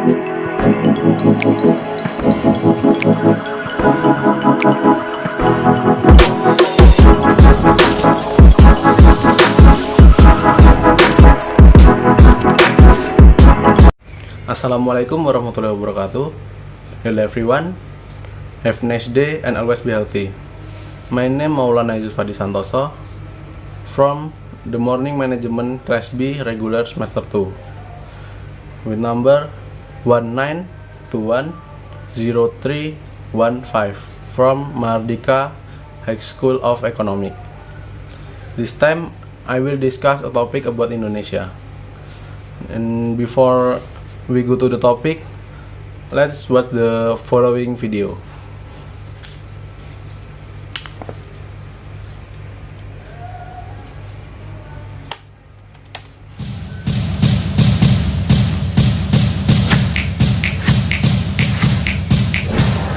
Assalamualaikum warahmatullahi wabarakatuh. Hello everyone, have a nice day and always be healthy. My name Maulana Yusuf Hadi Santoso from the Morning Management Class B Regular Semester 2 with number 19210315 from Mahardika High School of Economics. This time I will discuss a topic about Indonesia. And before we go to the topic, let's watch the following video.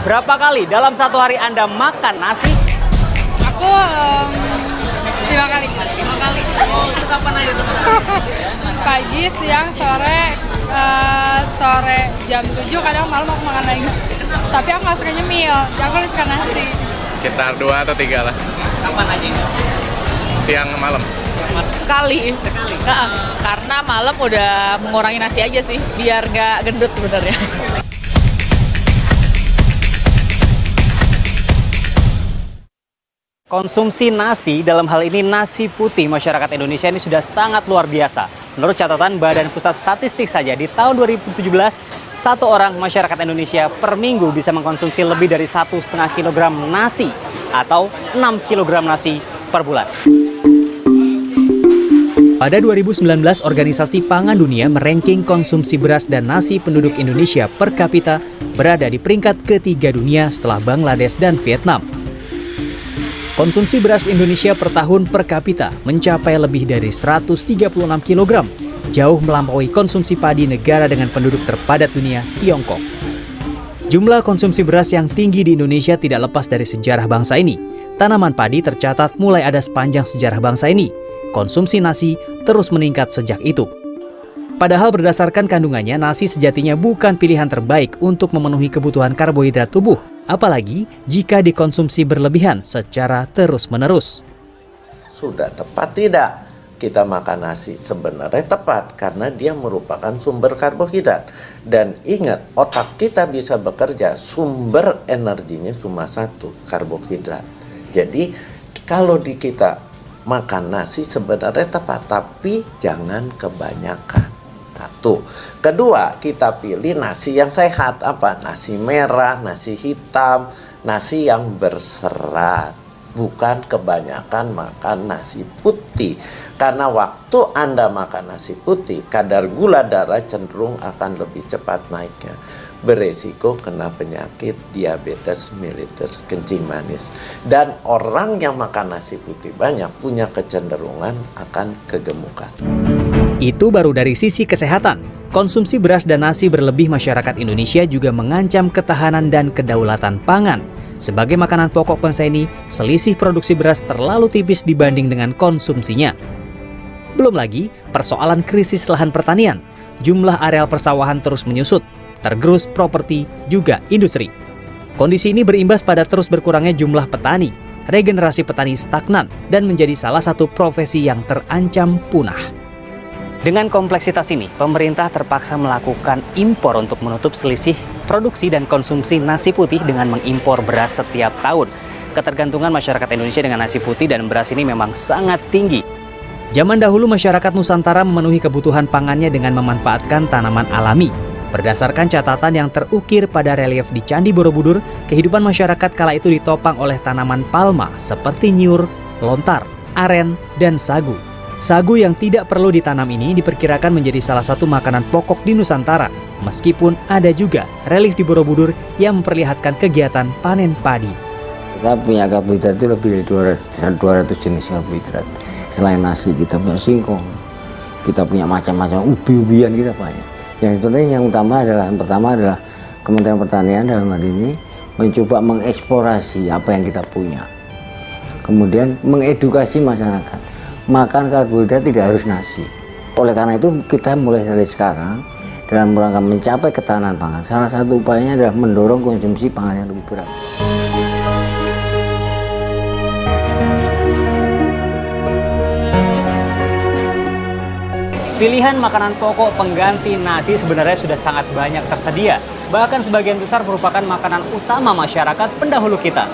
Berapa kali dalam satu hari Anda makan nasi? Aku 5 kali. 5 kali. Oh, itu kapan aja tuh? Pagi, siang, sore, sore jam 7, kadang malam aku makan lagi. Tapi aku nggak suka nyemil, aku lebih suka nasi. Sekitar 2 atau 3 lah. Kapan aja? Siang malam. Sekali. Karena malam udah mengurangi nasi aja sih, biar nggak gendut sebenarnya. Konsumsi nasi, dalam hal ini nasi putih masyarakat Indonesia ini sudah sangat luar biasa. Menurut catatan Badan Pusat Statistik saja, di tahun 2017, satu orang masyarakat Indonesia per minggu bisa mengkonsumsi lebih dari 1,5 kg nasi atau 6 kg nasi per bulan. Pada 2019, Organisasi Pangan Dunia meranking konsumsi beras dan nasi penduduk Indonesia per kapita berada di peringkat ketiga dunia setelah Bangladesh dan Vietnam. Konsumsi beras Indonesia per tahun per kapita mencapai lebih dari 136 kg, jauh melampaui konsumsi padi negara dengan penduduk terpadat dunia, Tiongkok. Jumlah konsumsi beras yang tinggi di Indonesia tidak lepas dari sejarah bangsa ini. Tanaman padi tercatat mulai ada sepanjang sejarah bangsa ini. Konsumsi nasi terus meningkat sejak itu. Padahal berdasarkan kandungannya, nasi sejatinya bukan pilihan terbaik untuk memenuhi kebutuhan karbohidrat tubuh, apalagi jika dikonsumsi berlebihan secara terus-menerus. Sudah tepat tidak kita makan nasi? Sebenarnya tepat, karena dia merupakan sumber karbohidrat. Dan ingat, otak kita bisa bekerja, sumber energinya cuma satu, karbohidrat. Jadi kalau kita makan nasi sebenarnya tepat, tapi jangan kebanyakan. Satu. Kedua, kita pilih nasi yang sehat. Apa? Nasi merah, nasi hitam, nasi yang berserat. Bukan kebanyakan makan nasi putih. Karena waktu Anda makan nasi putih, kadar gula darah cenderung akan lebih cepat naiknya. Beresiko kena penyakit diabetes mellitus, kencing manis. Dan orang yang makan nasi putih banyak punya kecenderungan akan kegemukan. Itu baru dari sisi kesehatan. Konsumsi beras dan nasi berlebih masyarakat Indonesia juga mengancam ketahanan dan kedaulatan pangan. Sebagai makanan pokok bangsa ini, selisih produksi beras terlalu tipis dibanding dengan konsumsinya. Belum lagi persoalan krisis lahan pertanian. Jumlah areal persawahan terus menyusut, tergerus properti juga industri. Kondisi ini berimbas pada terus berkurangnya jumlah petani. Regenerasi petani stagnan dan menjadi salah satu profesi yang terancam punah. Dengan kompleksitas ini, pemerintah terpaksa melakukan impor untuk menutup selisih produksi dan konsumsi nasi putih dengan mengimpor beras setiap tahun. Ketergantungan masyarakat Indonesia dengan nasi putih dan beras ini memang sangat tinggi. Zaman dahulu masyarakat Nusantara memenuhi kebutuhan pangannya dengan memanfaatkan tanaman alami. Berdasarkan catatan yang terukir pada relief di Candi Borobudur, kehidupan masyarakat kala itu ditopang oleh tanaman palma seperti nyur, lontar, aren, dan sagu. Sagu yang tidak perlu ditanam ini diperkirakan menjadi salah satu makanan pokok di Nusantara, meskipun ada juga relief di Borobudur yang memperlihatkan kegiatan panen padi. Kita punya karbohidrat itu lebih dari 200 jenis karbohidrat. Selain nasi, kita punya singkong, kita punya macam-macam ubi-ubian, kita banyak. Yang penting yang utama adalah, yang pertama adalah Kementerian Pertanian dalam hal ini mencoba mengeksplorasi apa yang kita punya. Kemudian mengedukasi masyarakat. Makan karbohidrat tidak harus nasi. Oleh karena itu kita mulai dari sekarang dalam rangka mencapai ketahanan pangan. Salah satu upayanya adalah mendorong konsumsi pangan yang lebih berat. Pilihan makanan pokok pengganti nasi sebenarnya sudah sangat banyak tersedia. Bahkan sebagian besar merupakan makanan utama masyarakat pendahulu kita.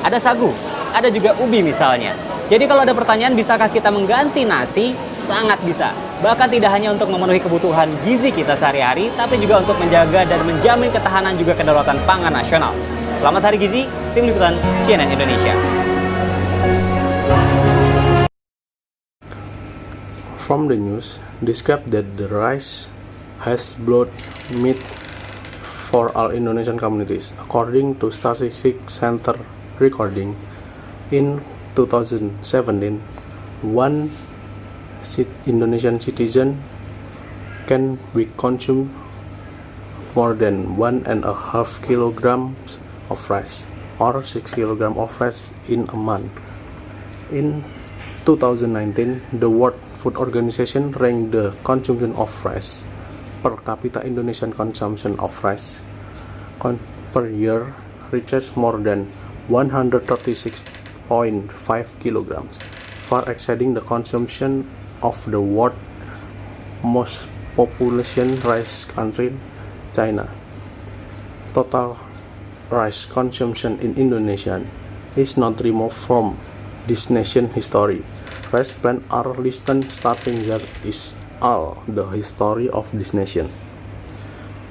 Ada sagu, ada juga ubi misalnya. Jadi kalau ada pertanyaan bisakah kita mengganti nasi? Sangat bisa. Bahkan tidak hanya untuk memenuhi kebutuhan gizi kita sehari-hari, tapi juga untuk menjaga dan menjamin ketahanan juga kedaulatan pangan nasional. Selamat Hari Gizi, Tim Liputan CNN Indonesia. From the news, described that the rice has blood meat for all Indonesian communities. According to Statistics Center recording, in 2017, one Indonesian citizen can be consume more than 1.5 kilograms of rice or 6 kilograms of rice in a month. In 2019, the World Food Organization ranked the consumption of rice per capita. Indonesian consumption of rice per year reaches more than 136.5 kilograms, far exceeding the consumption of the world's most population rice country, China. Total rice consumption in Indonesia is not removed from this nation's history. Rice plants are listed starting that is all the history of this nation.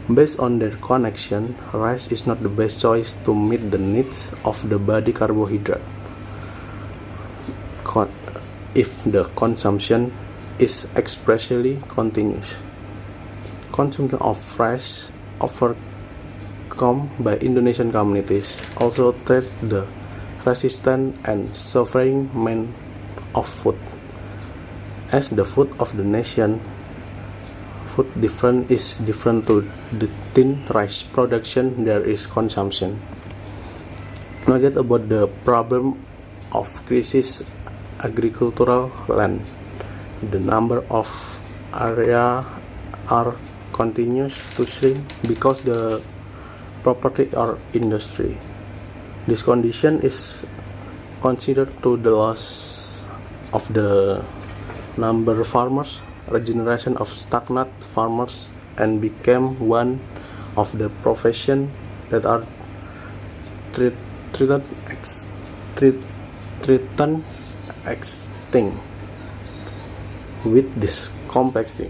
Based on their connection, rice is not the best choice to meet the needs of the body carbohydrate. If the consumption is especially continuous. Consumption of rice overcome by Indonesian communities also treat the resistant and suffering men of food. As the food of the nation, food is different to the thin rice production there is consumption. Not yet about the problem of crisis agricultural land. The number of area are continues to shrink because the property or industry. This condition is considered to the loss of the number of farmers, regeneration of stagnant farmers, and became one of the profession that are threatened extinct. With this complexity,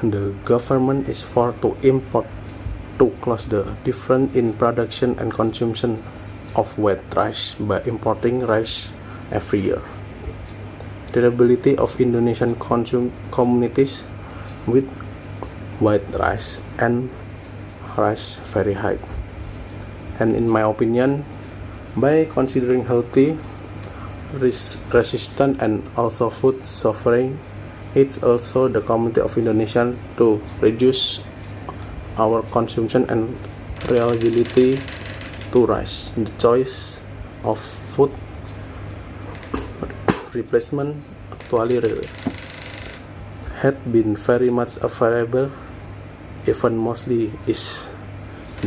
the government is forced to import to close the difference in production and consumption of wheat rice by importing rice every year. The ability of Indonesian communities with white rice and rice very high. And in my opinion, by considering healthy, resistant, and also food suffering, it's also the community of Indonesia to reduce our consumption and reliability to rice. The choice of food replacement actually had been very much available, even mostly is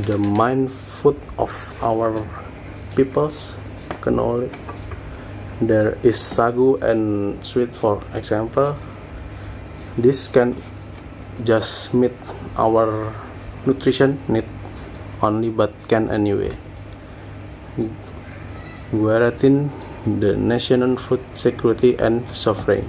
the main food of our peoples. Cannoli. There is sagu and sweet, for example. This can just meet our nutrition need only, but can anyway guarantee the national food security and suffering.